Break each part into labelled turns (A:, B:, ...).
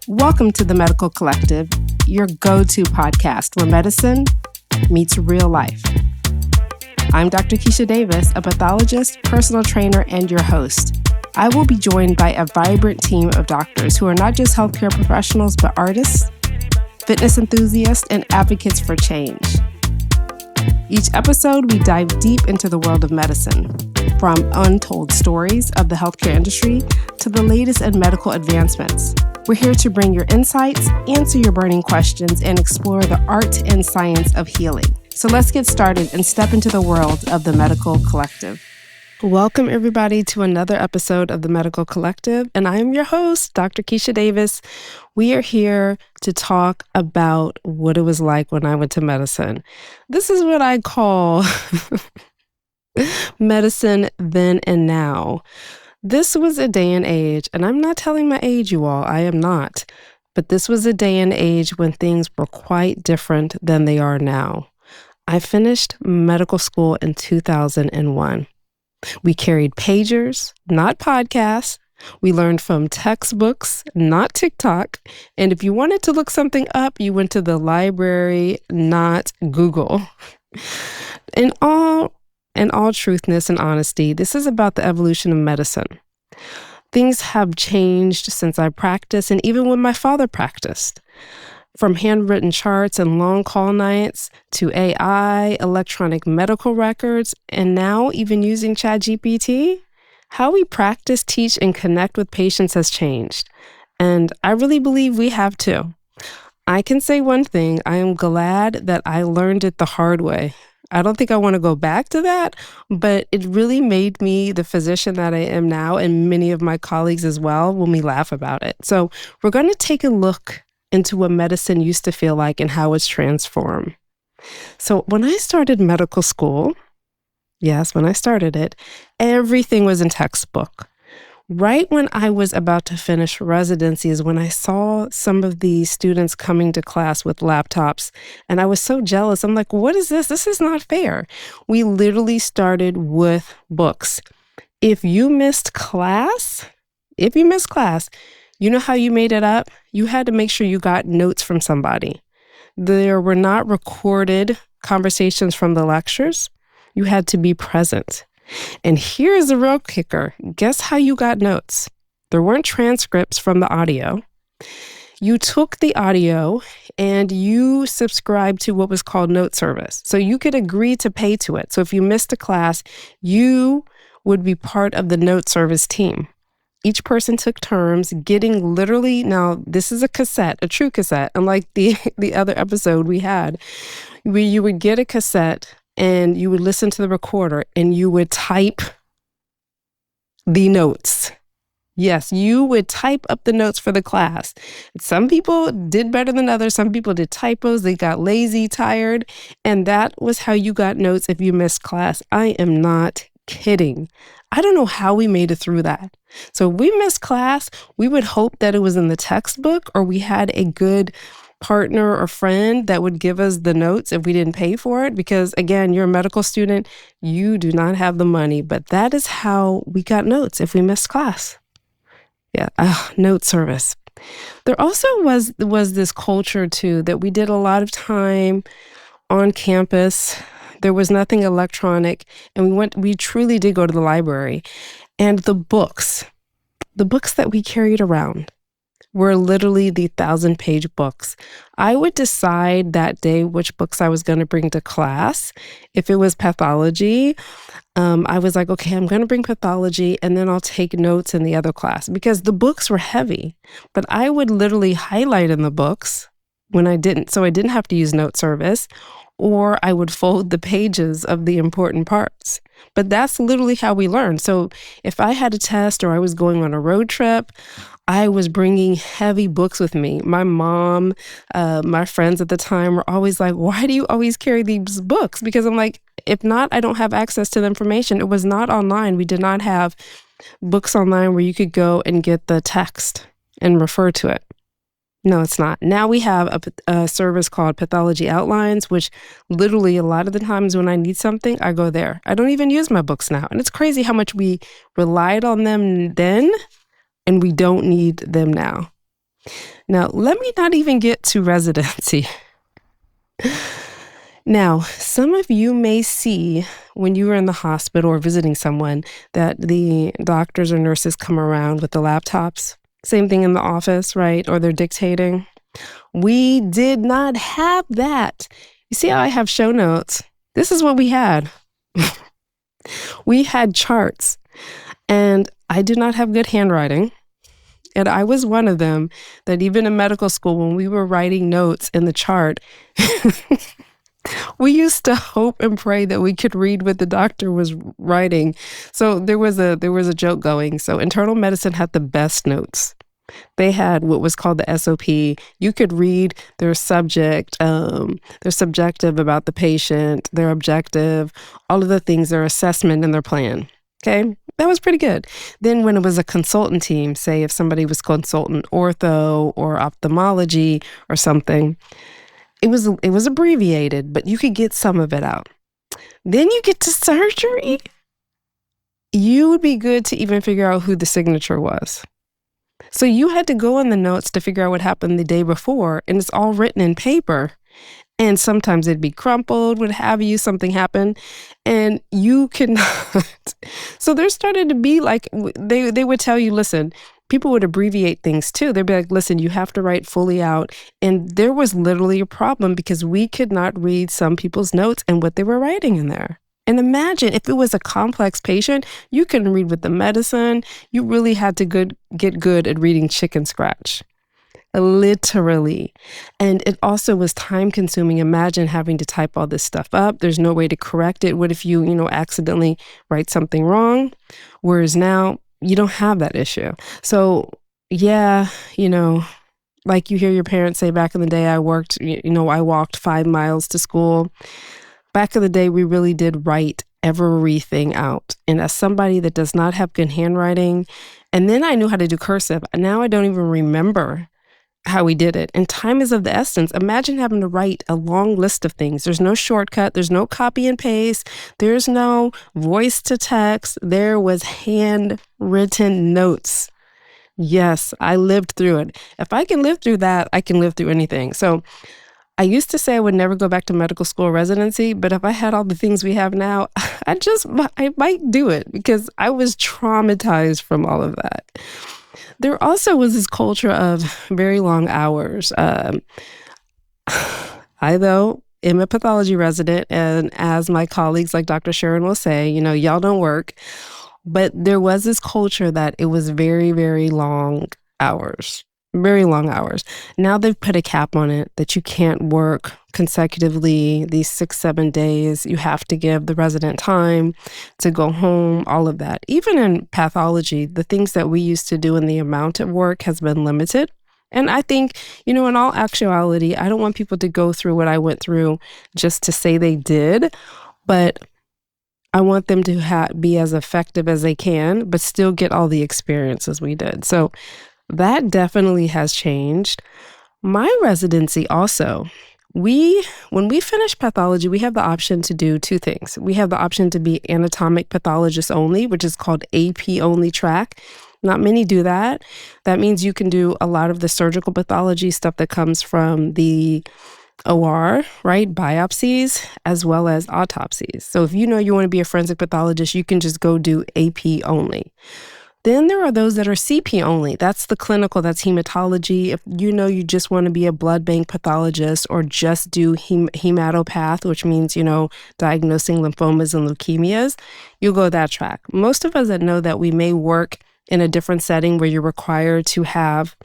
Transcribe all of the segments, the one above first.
A: Welcome to the Medical Collective, your go-to podcast where medicine meets real life. I'm Dr. Keisha Davis, a pathologist, personal trainer, and your host. I will be joined by a vibrant team of doctors who are not just healthcare professionals, but artists, fitness enthusiasts, and advocates for change. Each episode, we dive deep into the world of medicine, from untold stories of the healthcare industry to the latest in medical advancements. We're here to bring your insights, answer your burning questions, and explore the art and science of healing. So let's get started and step into the world of the Medical Collective. Welcome, everybody, to another episode of the Medical Collective, and I am your host, Dr. Keisha Davis. We are here to talk about what it was like when I went to medicine. This is what I call medicine then and now. This was a day and age, and I'm not telling my age, you all, I am not, but this was a day and age when things were quite different than they are now. I finished medical school in 2001. We carried pagers, not podcasts. We learned from textbooks, not TikTok. And if you wanted to look something up, you went to the library, not Google. In all truthness and honesty, this is about the evolution of medicine. Things have changed since I practiced and even when my father practiced. From handwritten charts and long call nights to AI, electronic medical records, and now even using ChatGPT, how we practice, teach, and connect with patients has changed. And I really believe we have too. I can say one thing, I am glad that I learned it the hard way. I don't think I want to go back to that, but it really made me the physician that I am now, and many of my colleagues as well when we laugh about it. So we're going to take a look into what medicine used to feel like and how it's transformed. So when I started medical school, yes, when I started it, everything was in textbook. Right when I was about to finish residency is when I saw some of the students coming to class with laptops, and I was so jealous. I'm like, what is this? This is not fair. We literally started with books. If you missed class, you know how you made it up? You had to make sure you got notes from somebody. There were not recorded conversations from the lectures. You had to be present. And here's the real kicker. Guess how you got notes? There weren't transcripts from the audio. You took the audio and you subscribed to what was called note service. So you could agree to pay to it. So if you missed a class, you would be part of the note service team. Each person took turns getting literally, now this is a cassette, a true cassette, unlike the other episode we had, where you would get a cassette and you would listen to the recorder and you would type the notes. Yes, you would type up the notes for the class. Some people did better than others. Some people did typos. They got lazy, tired, and that was how you got notes if you missed class. I am not kidding. I don't know how we made it through that. So if we missed class, we would hope that it was in the textbook or we had a good partner or friend that would give us the notes if we didn't pay for it. Because again, you're a medical student, you do not have the money, but that is how we got notes if we missed class. Yeah, note service. There also was this culture too that we did a lot of time on campus. There was nothing electronic, and we truly did go to the library. And the books that we carried around were literally the 1,000-page books. I would decide that day which books I was going to bring to class. If it was pathology, I was like, okay, I'm going to bring pathology, and then I'll take notes in the other class because the books were heavy. But I would literally highlight in the books when I didn't, so I didn't have to use note service, or I would fold the pages of the important parts. But that's literally how we learned. So if I had a test or I was going on a road trip, I was bringing heavy books with me. My mom, my friends at the time were always like, why do you always carry these books? Because I'm like, if not, I don't have access to the information. It was not online. We did not have books online where you could go and get the text and refer to it. No, it's not. Now we have a service called Pathology Outlines, which literally a lot of the times when I need something, I go there. I don't even use my books now. And it's crazy how much we relied on them then and we don't need them now. Now, let me not even get to residency. Now, some of you may see when you are in the hospital or visiting someone that the doctors or nurses come around with the laptops. Same thing in the office, right? Or they're dictating. We did not have that. You see how I have show notes? This is what we had. We had charts, and I do not have good handwriting. And I was one of them that even in medical school, when we were writing notes in the chart, we used to hope and pray that we could read what the doctor was writing. So there was a joke going. So internal medicine had the best notes. They had what was called the SOP. You could read their subject, their subjective about the patient, their objective, all of the things, their assessment and their plan. Okay, that was pretty good. Then when it was a consultant team, say if somebody was consultant ortho or ophthalmology or something, it was abbreviated, but you could get some of it out. Then you get to surgery. You would be good to even figure out who the signature was. So you had to go in the notes to figure out what happened the day before, and it's all written in paper. And sometimes it'd be crumpled, what have you, something happened, and you could not. So there started to be like, they would tell you, listen, people would abbreviate things too. They'd be like, listen, you have to write fully out. And there was literally a problem because we could not read some people's notes and what they were writing in there. And imagine if it was a complex patient, you couldn't read with the medicine. You really had to get good at reading chicken scratch. Literally. And it also was time consuming. Imagine having to type all this stuff up. There's no way to correct it. What if you accidentally write something wrong? Whereas now you don't have that issue. So yeah, like you hear your parents say back in the day, I walked 5 miles to school. Back in the day, we really did write everything out. And as somebody that does not have good handwriting, and then I knew how to do cursive. Now I don't even remember how we did it. And time is of the essence. Imagine having to write a long list of things. There's no shortcut. There's no copy and paste. There's no voice to text. There was handwritten notes. Yes, I lived through it. If I can live through that, I can live through anything. So I used to say I would never go back to medical school or residency, but if I had all the things we have now, I might do it because I was traumatized from all of that. There also was this culture of very long hours. I, though, am a pathology resident, and as my colleagues like Dr. Sharon will say, y'all don't work. But there was this culture that it was very, very long hours. Very long hours. Now they've put a cap on it that you can't work consecutively these 6-7 days. You have to give the resident time to go home, all of that. Even in pathology, the things that we used to do and the amount of work has been limited. And I think, in all actuality, I don't want people to go through what I went through just to say they did, but I want them to be as effective as they can, but still get all the experiences we did. So that definitely has changed. My residency also, when we finish pathology, we have the option to do 2 things. We have the option to be anatomic pathologist only, which is called AP only track. Not many do that. That means you can do a lot of the surgical pathology stuff that comes from the OR, right? Biopsies, as well as autopsies. So if you want to be a forensic pathologist, you can just go do AP only. Then there are those that are CP only. That's the clinical, that's hematology. If you just want to be a blood bank pathologist or just do hematopath, which means, diagnosing lymphomas and leukemias, you'll go that track. Most of us that know that we may work in a different setting where you're required to have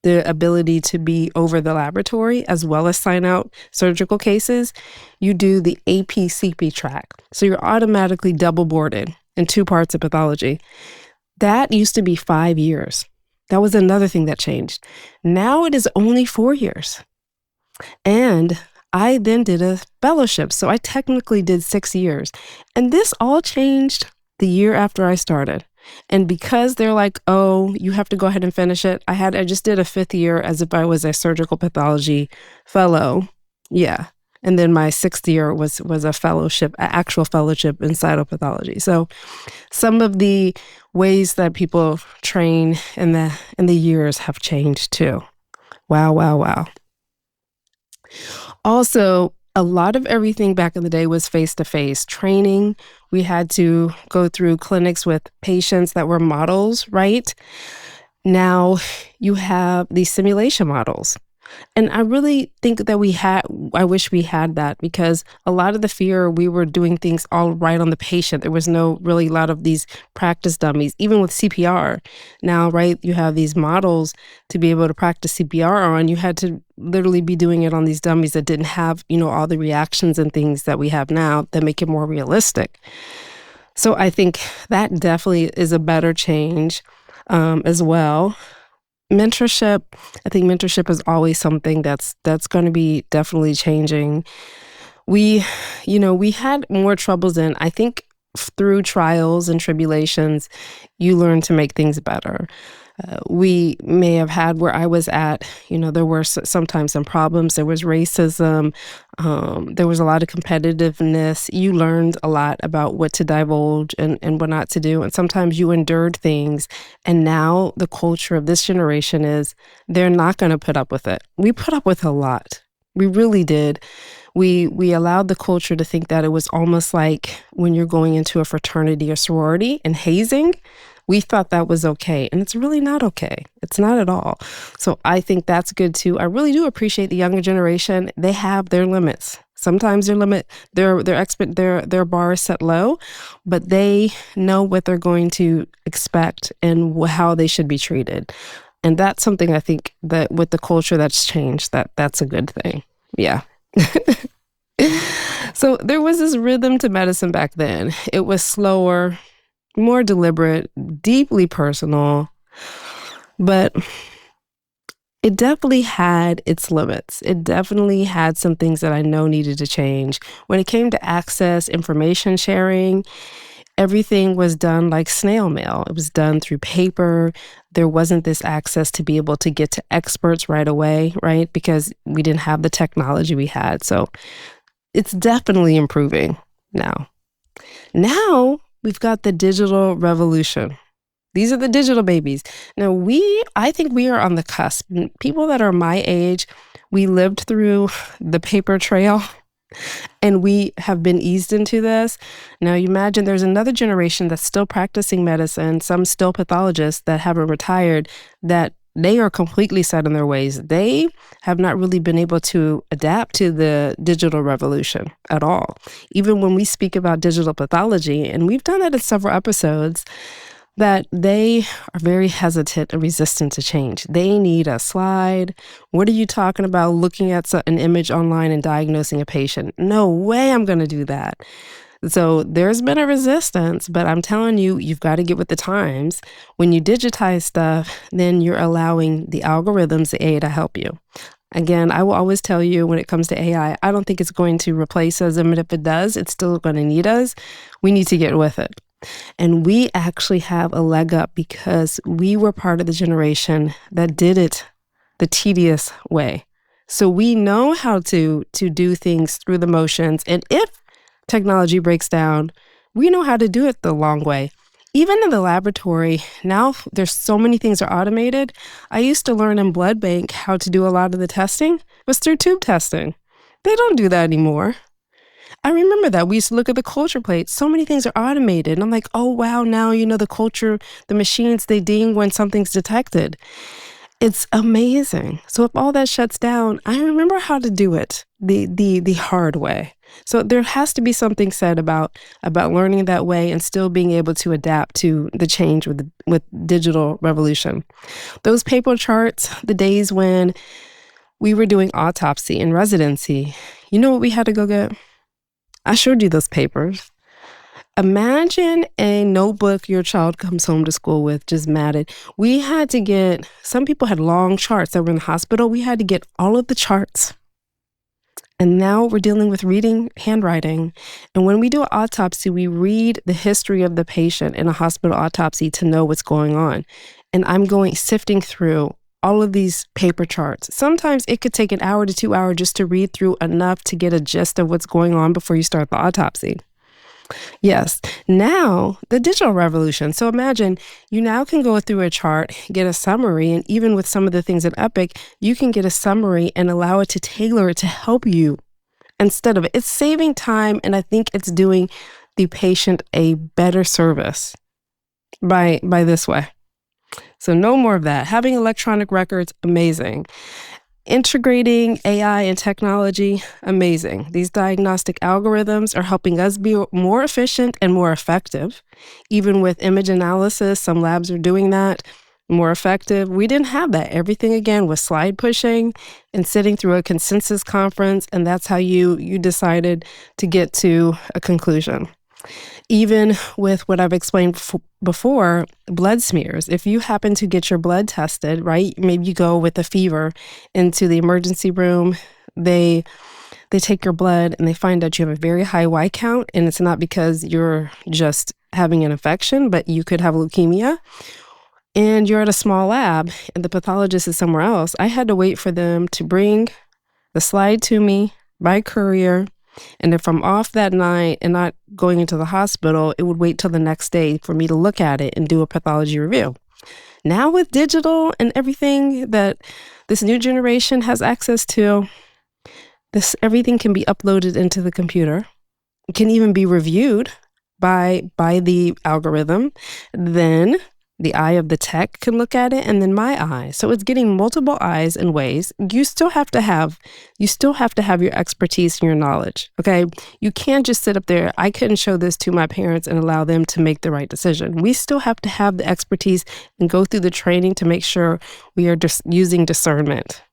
A: the ability to be over the laboratory as well as sign out surgical cases, you do the AP-CP track. So you're automatically double boarded in 2 parts of pathology. That used to be 5 years. That was another thing that changed. Now it is only 4 years. And I then did a fellowship. So I technically did 6 years. And this all changed the year after I started. And because they're like, oh, you have to go ahead and finish it, I just did a 5th year as if I was a surgical pathology fellow. Yeah. And then my 6th year was a fellowship, an actual fellowship in cytopathology. So some of the ways that people train in the years have changed too. Wow, wow, wow. Also, a lot of everything back in the day was face to face training. We had to go through clinics with patients that were models, right? Now you have these simulation models. And I really think that I wish we had that, because a lot of the fear, we were doing things all right on the patient. There was no really a lot of these practice dummies, even with CPR. Now, right, you have these models to be able to practice CPR on. You had to literally be doing it on these dummies that didn't have, all the reactions and things that we have now that make it more realistic. So I think that definitely is a better change as well. Mentorship, I think mentorship is always something that's going to be definitely changing. We, we had more troubles in, I think, through trials and tribulations, you learn to make things better. We may have had where I was at, there were sometimes some problems. There was racism. There was a lot of competitiveness. You learned a lot about what to divulge and what not to do. And sometimes you endured things. And now the culture of this generation is they're not going to put up with it. We put up with a lot. We really did. We allowed the culture to think that it was almost like when you're going into a fraternity or sorority and hazing. We thought that was okay, and it's really not okay. It's not at all. So I think that's good too. I really do appreciate the younger generation. They have their limits. Sometimes their bar is set low, but they know what they're going to expect and how they should be treated. And that's something I think that with the culture that's changed, that's a good thing. Yeah. So there was this rhythm to medicine back then. It was slower, more deliberate, deeply personal, but it definitely had its limits. It definitely had some things that I know needed to change. When it came to access, information sharing, everything was done like snail mail. It was done through paper. There wasn't this access to be able to get to experts right away, right? Because we didn't have the technology we had. So it's definitely improving now. Now we've got the digital revolution. These are the digital babies. Now I think we are on the cusp. People that are my age, we lived through the paper trail and we have been eased into this. Now you imagine there's another generation that's still practicing medicine, some still pathologists that haven't retired, that they are completely set in their ways. They have not really been able to adapt to the digital revolution at all. Even when we speak about digital pathology, and we've done that in several episodes, that they are very hesitant and resistant to change. They need a slide. What are you talking about, looking at an image online and diagnosing a patient? No way I'm going to do that. So there's been a resistance, but I'm telling you, you've got to get with the times. When you digitize stuff, then you're allowing the algorithms, the AI, to help you. Again, I will always tell you, when it comes to AI, I don't think it's going to replace us. And if it does, it's still going to need us. We need to get with it. And we actually have a leg up because we were part of the generation that did it the tedious way. So we know how to do things through the motions. And if technology breaks down, we know how to do it the long way. Even in the laboratory, now there's so many things are automated. I used to learn in blood bank how to do a lot of the testing. It was through tube testing. They don't do that anymore. I remember that. We used to look at the culture plate. So many things are automated. And I'm like, oh, wow, now, the culture, the machines, they ding when something's detected. It's amazing. So if all that shuts down, I remember how to do it the hard way. So there has to be something said about learning that way and still being able to adapt to the change with digital revolution. Those paper charts, the days when we were doing autopsy in residency, you know what we had to go get? I showed you those papers. Imagine a notebook your child comes home to school with, just matted. We had to get, some people had long charts that were in the hospital. We had to get all of the charts. And now we're dealing with reading handwriting. And when we do an autopsy, we read the history of the patient in a hospital autopsy to know what's going on. And I'm sifting through all of these paper charts. Sometimes it could take an hour to 2 hours just to read through enough to get a gist of what's going on before you start the autopsy. Yes. Now, the digital revolution. So imagine you now can go through a chart, get a summary, and even with some of the things in Epic, you can get a summary and allow it to tailor it to help you instead of it. It's saving time, and I think it's doing the patient a better service by this way. So no more of that. Having electronic records, amazing. Integrating AI and technology, amazing. These diagnostic algorithms are helping us be more efficient and more effective. Even with image analysis, some labs are doing that more effective. We didn't have that. Everything, again, was slide pushing and sitting through a consensus conference, and that's how you decided to get to a conclusion. Even with what I've explained before, blood smears. If you happen to get your blood tested, right, maybe you go with a fever into the emergency room, they take your blood and they find out you have a very high white count, and it's not because you're just having an infection, but you could have leukemia, and you're at a small lab and the pathologist is somewhere else. I had to wait for them to bring the slide to me by courier. And if I'm off that night and not going into the hospital, it would wait till the next day for me to look at it and do a pathology review. Now with digital and everything that this new generation has access to, everything can be uploaded into the computer. It can even be reviewed by the algorithm. Then the eye of the tech can look at it, and then my eye. So it's getting multiple eyes and ways. You still have to have your expertise and your knowledge. Okay. You can't just sit up there. I couldn't show this to my parents and allow them to make the right decision. We still have to have the expertise and go through the training to make sure we are just using discernment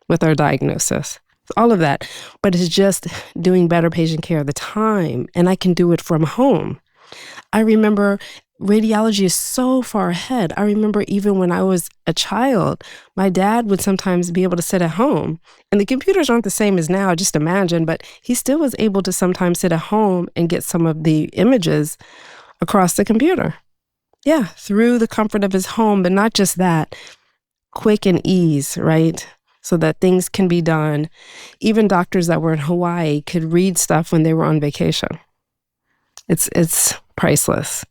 A: with our diagnosis. All of that. But it's just doing better patient care at the time. And I can do it from home. I remember radiology is so far ahead. I remember even when I was a child, my dad would sometimes be able to sit at home, and the computers aren't the same as now, just imagine, but he still was able to sometimes sit at home and get some of the images across the computer. Yeah, through the comfort of his home, but not just that, quick and ease, right? So that things can be done. Even doctors that were in Hawaii could read stuff when they were on vacation. It's priceless.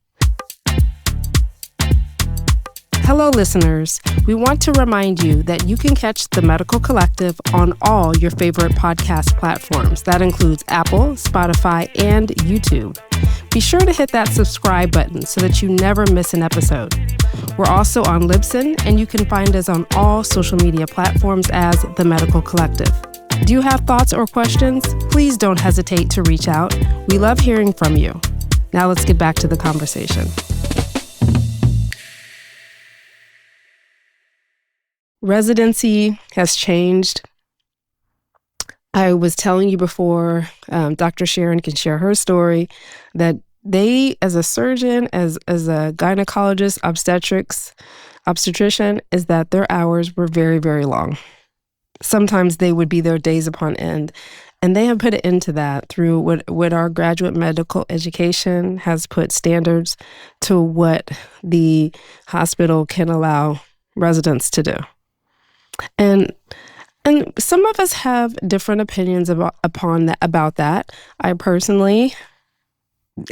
A: Hello, listeners. We want to remind you that you can catch The Medical Collective on all your favorite podcast platforms. That includes Apple, Spotify, and YouTube. Be sure to hit that subscribe button so that you never miss an episode. We're also on Libsyn, and you can find us on all social media platforms as The Medical Collective. Do you have thoughts or questions? Please don't hesitate to reach out. We love hearing from you. Now let's get back to the conversation. Residency has changed. I was telling you before, Dr. Sharon can share her story, that they, as a surgeon, as a gynecologist, obstetrician, is that their hours were very, very long. Sometimes they would be there days upon end. And they have put it into that through what our graduate medical education has put standards to what the hospital can allow residents to do. And some of us have different opinions about that. I personally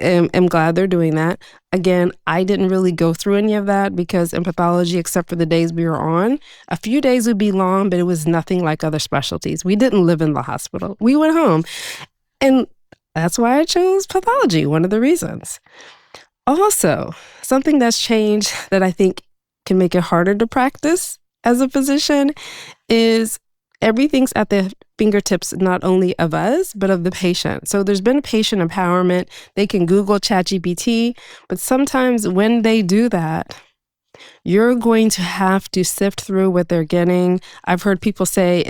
A: am glad they're doing that. Again, I didn't really go through any of that because in pathology, except for the days we were on, a few days would be long, but it was nothing like other specialties. We didn't live in the hospital. We went home. And that's why I chose pathology, one of the reasons. Also, something that's changed that I think can make it harder to practice as a physician is everything's at the fingertips, not only of us, but of the patient. So there's been patient empowerment. They can Google ChatGPT, but sometimes when they do that, you're going to have to sift through what they're getting. I've heard people say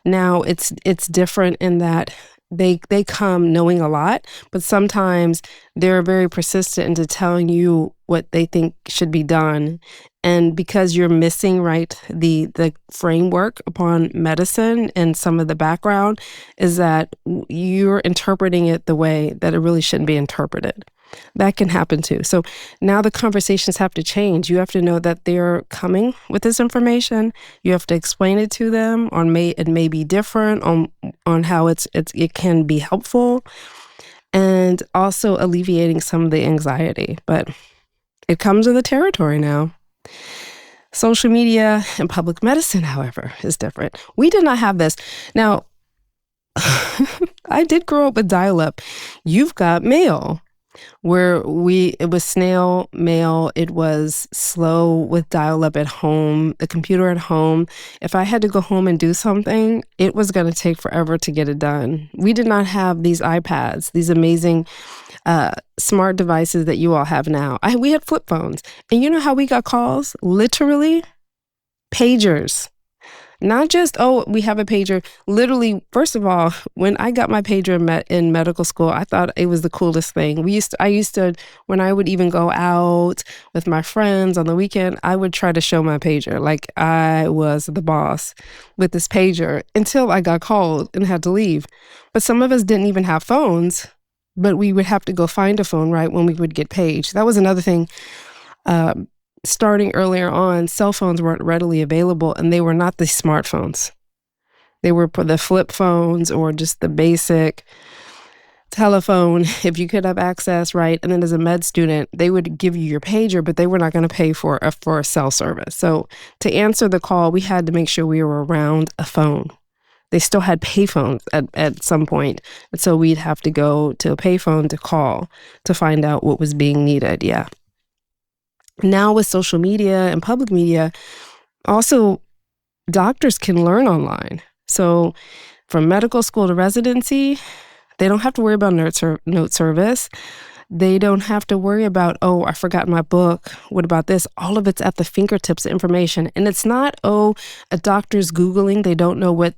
A: it's different in that they come knowing a lot, but sometimes they're very persistent into telling you what they think should be done. And because you're missing, right, the framework upon medicine and some of the background is that you're interpreting it the way that it really shouldn't be interpreted. That can happen too. So now the conversations have to change. You have to know that they're coming with this information. You have to explain it to them it may be different on how it can be helpful. and also alleviating some of the anxiety. But it comes with the territory now. Social media and public medicine, however, is different. We did not have this. Now, I did grow up with dial-up. You've got mail, where it was snail mail. It was slow with dial-up at home, the computer at home. If I had to go home and do something, it was going to take forever to get it done. We did not have these iPads, these amazing smart devices that you all have now. We had flip phones. And you know how we got calls? Literally, pagers. Not just, oh, we have a pager. Literally, first of all, when I got my pager in medical school, I thought it was the coolest thing. I used to, when I would even go out with my friends on the weekend, I would try to show my pager like I was the boss with this pager until I got called and had to leave. But some of us didn't even have phones, but we would have to go find a phone right when we would get paged. That was another thing. Starting earlier on, cell phones weren't readily available, and they were not the smartphones. They were the flip phones or just the basic telephone, if you could have access, right? And then as a med student, they would give you your pager, but they were not going to pay for a cell service. So to answer the call, we had to make sure we were around a phone. They still had payphones at some point. And so we'd have to go to a payphone to call to find out what was being needed. Yeah. Now with social media and public media, also doctors can learn online. So from medical school to residency, they don't have to worry about note service. They don't have to worry about, oh, I forgot my book. What about this? All of it's at the fingertips of information. And it's not, oh, a doctor's Googling. They don't know what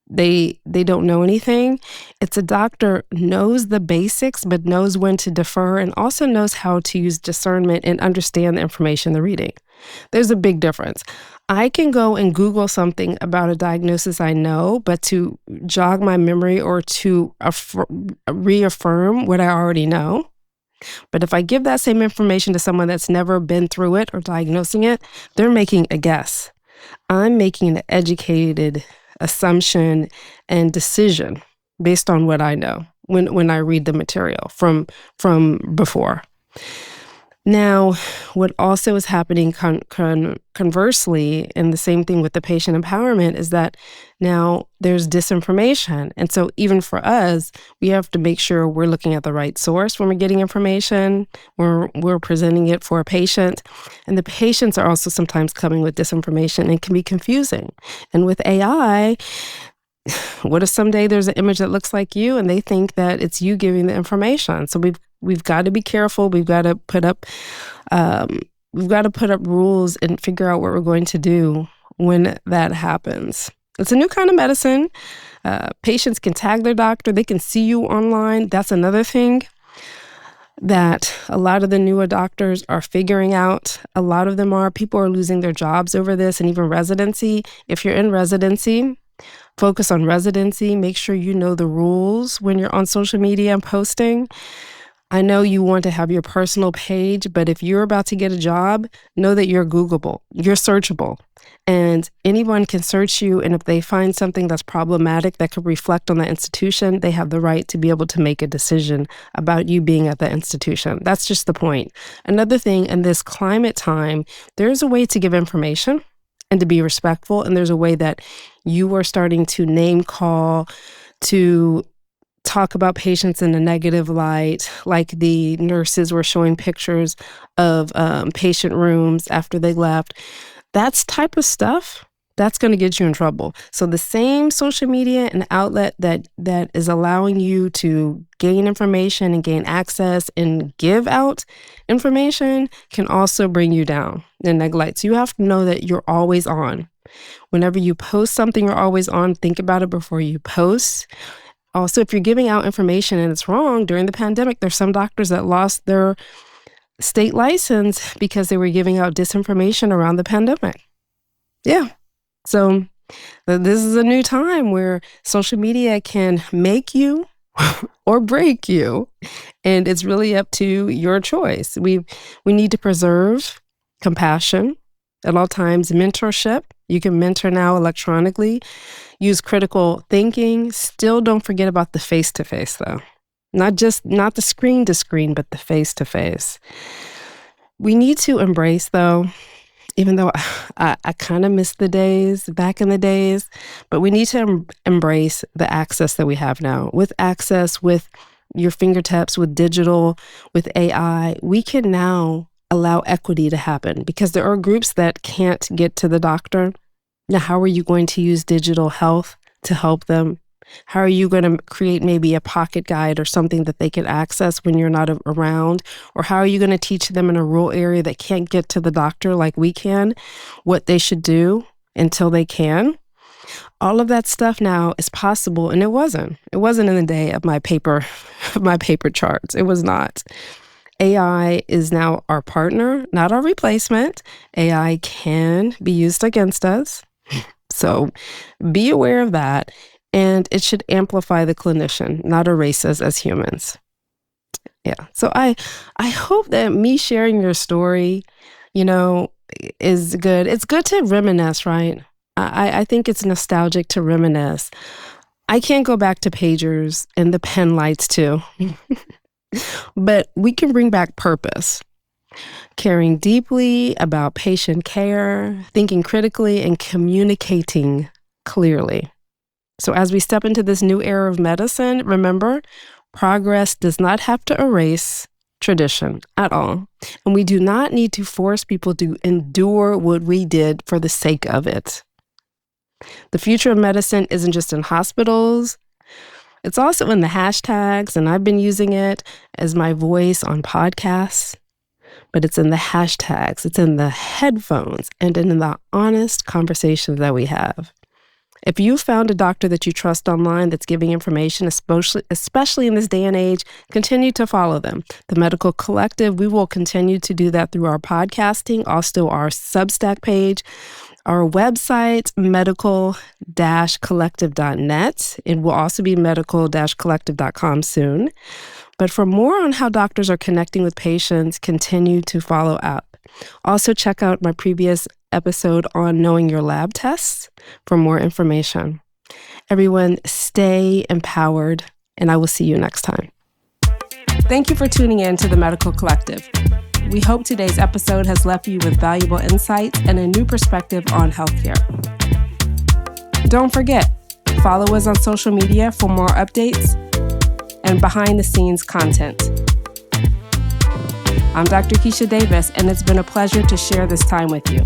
A: they don't know anything. It's a doctor knows the basics, but knows when to defer and also knows how to use discernment and understand the information they're reading. There's a big difference. I can go and Google something about a diagnosis I know, but to jog my memory or to reaffirm what I already know. But if I give that same information to someone that's never been through it or diagnosing it, they're making a guess. I'm making an educated assumption and decision based on what I know when I read the material from before. Now, what also is happening conversely, and the same thing with the patient empowerment, is that now there's disinformation. And so even for us, we have to make sure we're looking at the right source when we're getting information, we're presenting it for a patient. And the patients are also sometimes coming with disinformation and can be confusing. And with AI, what if someday there's an image that looks like you and they think that it's you giving the information? So we've got to be careful. We've got to put up rules and figure out what we're going to do when that happens. It's a new kind of medicine. Patients can tag their doctor. They can see you online. That's another thing that a lot of the newer doctors are figuring out. A lot of them people are losing their jobs over this, and even residency. If you're in residency, focus on residency. Make sure you know the rules when you're on social media and posting. I know you want to have your personal page, but if you're about to get a job, know that you're Googleable, you're searchable, and anyone can search you. And if they find something that's problematic that could reflect on the institution, they have the right to be able to make a decision about you being at the institution. That's just the point. Another thing, in this climate time, there's a way to give information and to be respectful. And there's a way that you are starting to name call, to talk about patients in a negative light, like the nurses were showing pictures of patient rooms after they left. That's type of stuff, that's going to get you in trouble. So the same social media and outlet that is allowing you to gain information and gain access and give out information can also bring you down and neglect. So you have to know that you're always on. Whenever you post something, you're always on. Think about it before you post. Also, if you're giving out information and it's wrong, during the pandemic, there's some doctors that lost their state license because they were giving out disinformation around the pandemic. Yeah. So this is a new time where social media can make you or break you. And it's really up to your choice. We need to preserve compassion at all times, mentorship. You can mentor now electronically. Use critical thinking. Still don't forget about the face-to-face, though. not the screen to screen, but the face to face. We need to embrace, though, even though I kind of miss the days back in the days, but we need to embrace the access that we have now. With access, with your fingertips, with digital, with AI, we can now allow equity to happen because there are groups that can't get to the doctor. Now, how are you going to use digital health to help them? How are you going to create maybe a pocket guide or something that they can access when you're not around? Or how are you going to teach them in a rural area that can't get to the doctor like we can, what they should do until they can? All of that stuff now is possible, and it wasn't. It wasn't in the day of my paper charts. It was not. AI is now our partner, not our replacement. AI can be used against us. So be aware of that. And it should amplify the clinician, not erase us as humans. Yeah. So I hope that me sharing your story, is good. It's good to reminisce, right? I think it's nostalgic to reminisce. I can't go back to pagers and the pen lights too. But we can bring back purpose, caring deeply about patient care, thinking critically, and communicating clearly. So as we step into this new era of medicine, remember, progress does not have to erase tradition at all. And we do not need to force people to endure what we did for the sake of it. The future of medicine isn't just in hospitals. It's also in the hashtags, and I've been using it as my voice on podcasts. But it's in the hashtags, it's in the headphones, and in the honest conversations that we have. If you found a doctor that you trust online that's giving information, especially in this day and age, continue to follow them. The Medical Collective, we will continue to do that through our podcasting, also our Substack page, our website, medical-collective.net. It will also be medical-collective.com soon. But for more on how doctors are connecting with patients, continue to follow up. Also, check out my previous episode on knowing your lab tests for more information. Everyone, stay empowered, and I will see you next time. Thank you for tuning in to the Medical Collective. We hope today's episode has left you with valuable insights and a new perspective on healthcare. Don't forget, follow us on social media for more updates and behind-the-scenes content. I'm Dr. Keisha Davis, and it's been a pleasure to share this time with you.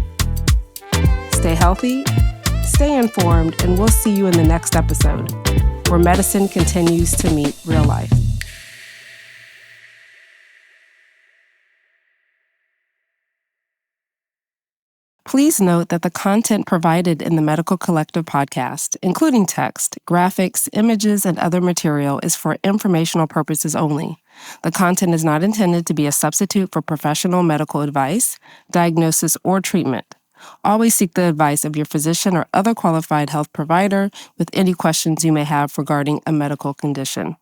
A: Stay healthy, stay informed, and we'll see you in the next episode, where medicine continues to meet real life. Please note that the content provided in the Medical Collective podcast, including text, graphics, images, and other material, is for informational purposes only. The content is not intended to be a substitute for professional medical advice, diagnosis, or treatment. Always seek the advice of your physician or other qualified health provider with any questions you may have regarding a medical condition.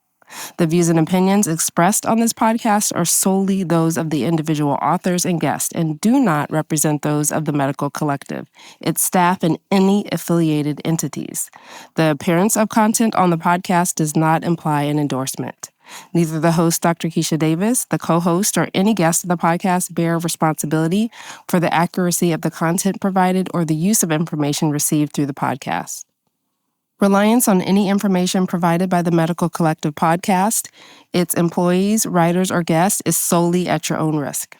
A: The views and opinions expressed on this podcast are solely those of the individual authors and guests and do not represent those of the Medical Collective, its staff, and any affiliated entities. The appearance of content on the podcast does not imply an endorsement. Neither the host, Dr. Keisha Davis, the co-host, or any guest of the podcast bear responsibility for the accuracy of the content provided or the use of information received through the podcast. Reliance on any information provided by the Medical Collective podcast, its employees, writers, or guests is solely at your own risk.